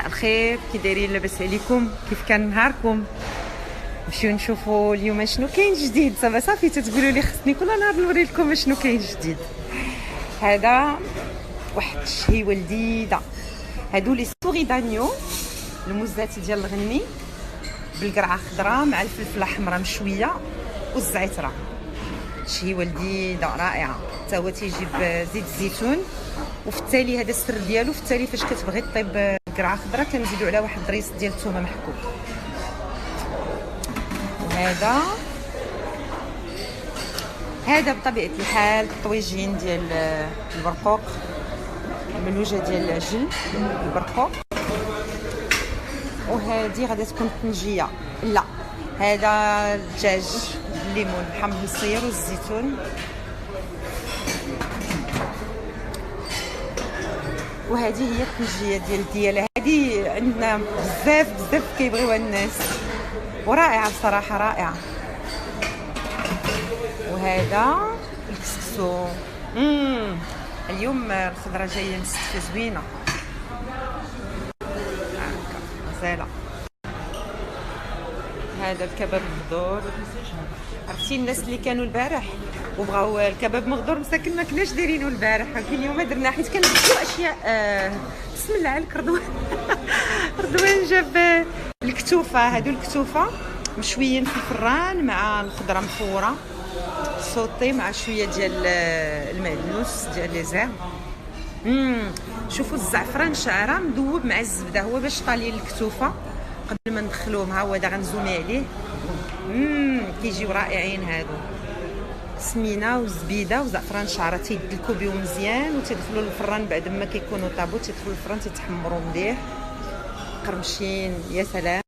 مساء الخير، كي دايرين؟ لاباس عليكم؟ كيف كان نهاركم؟ نمشيو نشوفوا اليوم شنو كاين جديد. صافي تتقولوا لي خصني كل نهار نوري لكم شنو كاين جديد. هذا واحد الشهيوه لذيذه، هادو لي سوغي دانيو، المزات ديال الغني بالقرعه خضراء مع الفلفله حمراء مشويه والزعتره. شهيوه لذيذه رائعه، حتى هو تيجي بزيت الزيتون. وفي التالي هذا السر ديالو، في التالي فاش كتبغي طيب قرعه خضراء كنزيدوا عليها واحد الريس ديال الثومه محكوك. هذا بطبيعه الحال الطويجين ديال البرقوق، الملوجه ديال العجل البرقوق. وهذه غادي تكون طنجيه، لا هذا الدجاج بالليمون حامض الصير والزيتون. وهذه هي الطنجيه ديال الدياله، هذه عندنا بزاف كيبغيوها الناس ورائعه بصراحه، رائعه. وهذا الكسكسو، اليوم الخضره جايه مستفه زوينه غزاله. هذا الكباب مغدور، عرفتي الناس اللي كانوا البارح وبغاو الكباب مغدور مساكن ما كناش دايرينه البارح، ولكن اليوم درنا حيت كنبدلوا اشياء. بسم الله عليك رضوان. رضوان جاب الكتوفه، هادو الكتوفه مشويين في الفران مع الخضره مفوره صوتي مع شويه ديال المعدنوس ديال لي زير. شوفوا الزعفران شعره مذوب مع الزبده، هو باش طالين الكتوفه قبل ما ندخلوهم. ها هو دا غنزومي عليه. كيجيو رائعين هادو، سمينه وزبيده وزعفران شعره تيدلكوا بهم مزيان وتدخلوا للفران بعد ما كيكونوا طابو، تيدخلوا للفران تيتحمروا مليح قرمشين. يا سلام.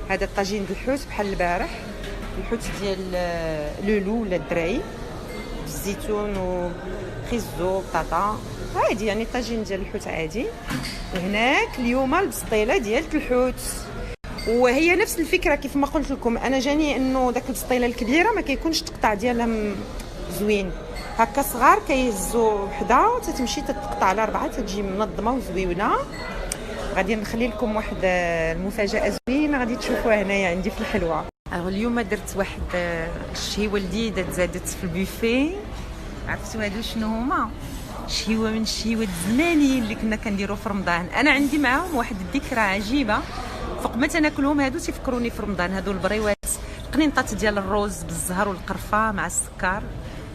هذا الطاجين ديال الحوت بحال البارح، الحوت ديال لولو ولا الدرعي بالزيتون وخيزو بطاطا عادي، يعني طاجين ديال الحوت عادي. وهناك اليوم البسطيله ديال الحوت، وهي نفس الفكره كيف ما قلت لكم. انا جاني انه داك البسطيله الكبيره ما كيكونش تقطع ديالها زوين، هكا صغار كيهزوا وحده تتمشي تتقطع على 4 تتجي منظمه وزوينه. غادي نخلي لكم واحد المفاجاه زوينه غادي تشوفوها هنايا عندي في الحلوه. اليوم درت واحد الشهيوه لذيذه تزادت في البوفيه. عرفتوا هادو شنو هما؟ شهيوه من الشهيوات الزمانيين اللي كنا كنديروا في رمضان. انا عندي معاهم واحد الذكرى عجيبه، فوق ما تناكلهم هادو تيفكروني في رمضان. هادو البريوات قنينطات ديال الروز بالزهر والقرفه مع السكر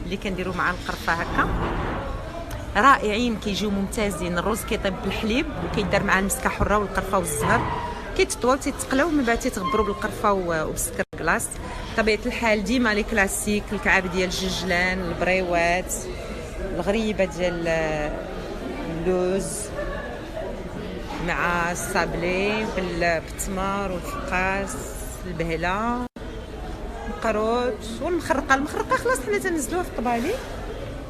اللي كنديروا مع القرفه هكا، رائعين كيجيو ممتازين. الروز كيطيب بالحليب وكيدار مع المسكه حره والقرفه والزهر، كيتطواو تيتقلاو من بعد تيتغبروا بالقرفه وبالسكر كلاص. بطبيعه الحال ديما لي كلاسيك، الكعاب ديال الججلان، البريوات، الغريبه ديال اللوز مع الصابلي بالتمر والفقاس، البهله، القروط والمخرقه خلاص حنا تنزلوها في الطبالي.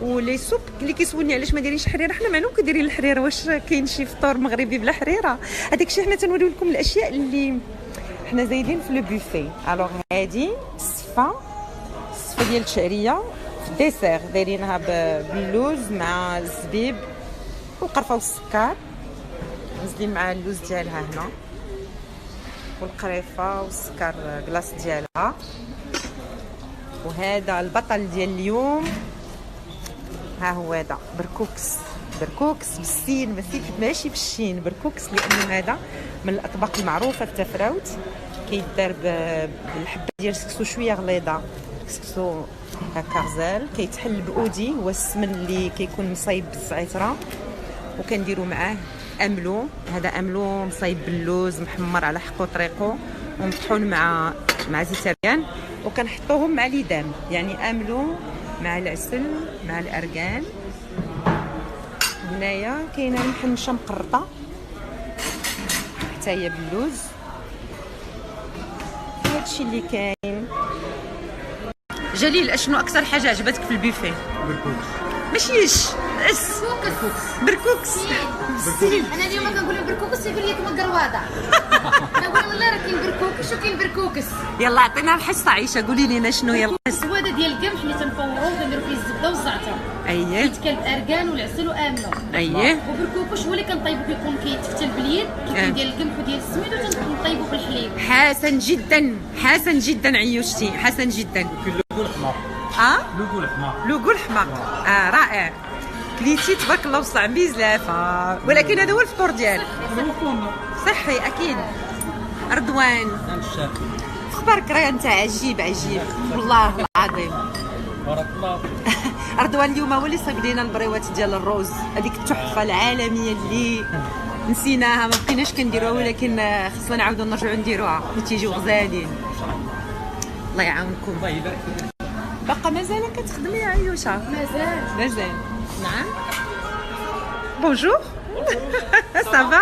ولي سوب اللي كيسولني علاش ما دايرينش حريره، حنا معلوم كديرين الحريره، واش كاين شي فطور مغربي بلا حريره؟ هذاك الشيء حنا تنوريو لكم الاشياء اللي حنا زايدين في لو بوفي. الوغ هادي الصفه ديال الشعريه في الديسير دايرينها باللوز مع الزبيب والقرفه والسكر، نزلين مع اللوز ديالها هنا والقريفه والسكر كلاص ديالها. وهذا البطل ديال اليوم، ها هو هذا بركوكس بالسين، ماشي بالشين، بركوكس، لانه هذا من الاطباق المعروفه في تفراوت. كيدار بالحبه ديال السكسو شويه غليظه، السكسو هكا غزال، كيتحل باودي، هو السمن اللي كيكون مصايب بالزعتره، وكنديروا معاه املو. هذا املو مصايب باللوز محمر على حقو طريقو ومطحون مع زيت الريان، وكنحطوهم مع ليدام، يعني املو مع العسل مع الارغان. هنايا كاينه المحنشه مقرطه حتى هي باللوز. هادشي اللي كاين. جليل، اشنو اكثر حاجه عجبتك في البوفيه؟ بركوكس. ماشيش بركوكس. انا اليوم كنقول بركوكس يقول لك ما قرواده. نقول والله راه كاين بركوكس وكاين بركوكس. يلا عطينا الحصه عيشه، قولي لنا شنو هي السواده ديال القمح اللي تنفوروه كنديرو فيه الزبده والزعتر. اييه. كيتكال باركان والعسل وامنه. اييه. وبركوكش هو اللي كنطيبو كيكون كيتفتل باليد كيكون ديال القمح وديال السميد وتنطيبو بالحليب. حسن جدا حسن جدا عيوشتي، حسن جدا. لوغو الحمار. لوغو الحمار. لوغو الحمار. رائع. كليتي تبارك الله وصل بزاف، ولكن هذا هو الفطور ديالك. صحي اكيد. رضوان اخبارك؟ راه انت عجيب عجيب والله العظيم. بارك الله. رضوان اليوم هو اللي صايب لينا البريوات ديال الروز، هذيك التحفه العالميه اللي نسيناها ما بقيناش كنديروها، ولكن خصنا نعاودوا نرجعوا نديروها تيجيو غزالين. الله يعاونكم. الله يبارك فيك. باقا مازال كتخدمي يا عيوشه؟ مازال. نعم. بونجور. سافا.